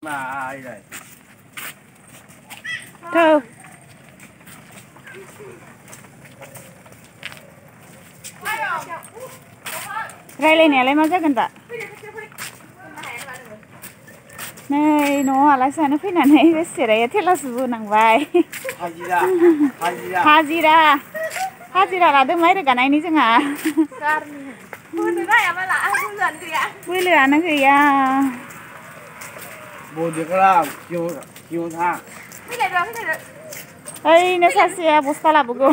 มาอะไรเธอไรเลยเนี่ยอะไรมาจากกันตะ네, 너 알아서는 피나네. 왜시래? 텔라스부 낭바이. 하지라라도 말을 가나이니 정아. 뭐들어야 말라. 물론 그야. 물려하는 그야. 뭐들어라. 기온사. 피내려. 에이, 내 사시야 못 살아보고.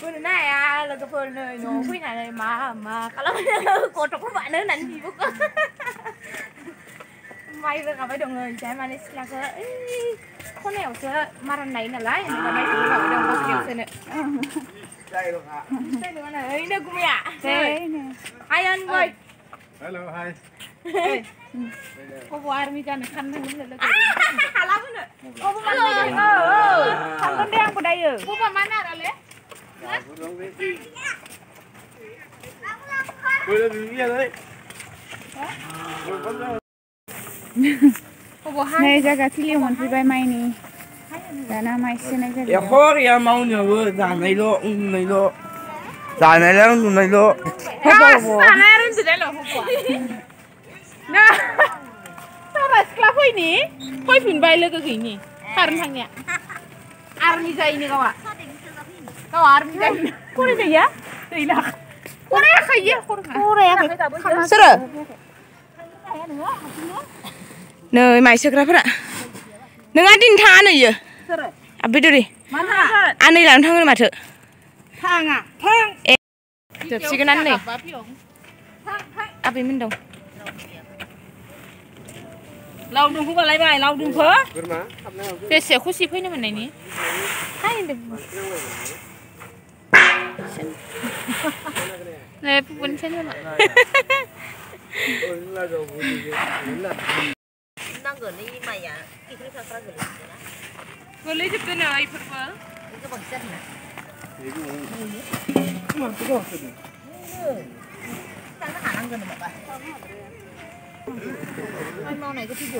bữa nay là cái phần này nó quý này mà kalau cô trọc các bạn nữa nãy gì bố may với cả mấy đồng người trái mà này là cái con này ở mà lần này là lái mà đây cũng ở đâu có kiểu này đây luôn hả đây nữa này đây cũng ạ đây nè hai anh ơi hello hai cô qua đi cho này khăn thằng nữa hà lắm nữa cô bố ơi thằng con đen của đây bố mà mang nào đấy này jaga sili mon pi bai mai ni dana mai se này cái ya khori ya mau nhờ vừa già này lo già này lắm này lo già này lên từ đây là không quả nè sao mà sclap hơi nhỉ hơi phun bay lên cái gì nhỉ karena thằng nhỉ army dây nhỉ các bạn kau army dây cô đi đấy á đây là cô này khai gì cô này sao rồi nơi mày sực ra phải ạ nương ăn tin tha này giờ à biết đi ăn đi làm thang mà thử thang à thang được chỉ cái ăn này à bên mình đâu lâu đừng có lấy bài lâu đừng phớ để sẽ khúc xịt hơi nữa này nhỉ hay được này buồn chết luôn ạ đang gửi đi mày à? Cái thứ sao gửi đi? gửi đi chụp cái này phật phật. Cái bằng chân này. Sao nó khả năng gần được vậy? Mai mau này có thứ gì?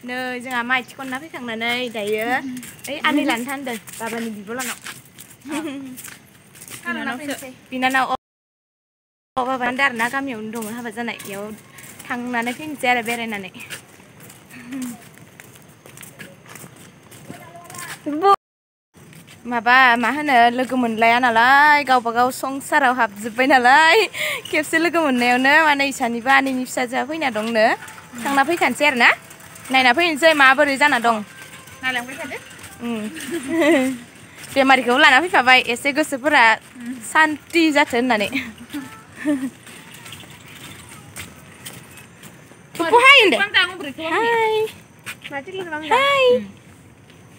Nơi giờ mai chỉ con nói với thằng này đây đầy ấy ăn đi làm than đời và bên mình bị vô lợn nọ vì nó nào và bạn đặt nó cam nhiều đồ ha vật ra này nhiều thằng này phim xe là bé này này mà ba mà hả lực của mình lẽ nào lại gạo và gạo xong sao đâu hợp dịp bên nào lại kẹp xí lực của mình nèo nữa mà này sản đi ba này sao giờ với nhà đồng nữa thằng nào với khăn xe nữa này là phải chơi mà bơi ra là đồng này là cái gì để mà kiểu là nó phải vậy sẽ có sự là santi ra chân này cô hay đấy hay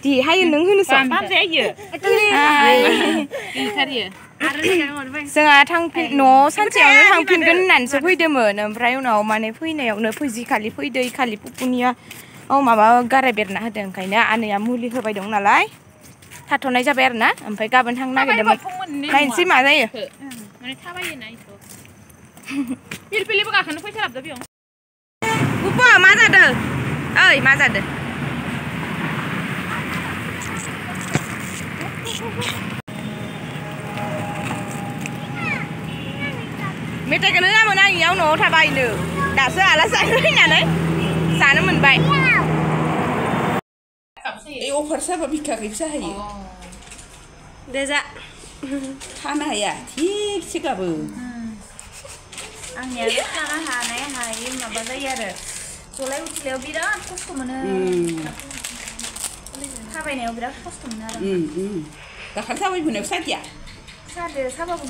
thì hay nướng hơn nữa bán dễ gì Sengah thang pin no sanjang thang pin kan nan so pui de mo na prai no mane pui ne no pui ji khali pui dei khali pupunia oh maba garai berna hadeng kaina ania muli hobai dong nalai थाथ'नाय जाबाय आरो ना ओमफ्राय गाबोन थांनो नागिरदोंमोन नायनोसै मा जायो माने थाबायो ना इखौ पिलपिलिबो गाखोनो फैसा लाबोदो बेयाव गुबा मा जादों ओइ मा जादों मेथाइखौनो नामोन आं इयाव न'आव थाबायनो दासो आलासि फैनानै जानो मोनबाय ए अफार जाबा बिखाखै फिसा होयो दे जा थानो हाया थिगसे गाबो आंनिया खाना हानाय हायै माबा जायो आरो जलाय उथिलायाव बिराद खस्थ' मोनो थाबायनायाव बिराद खस्थ' मोनो आरो दाखालि थाबायबोनायाव सादिया सादो साबाबो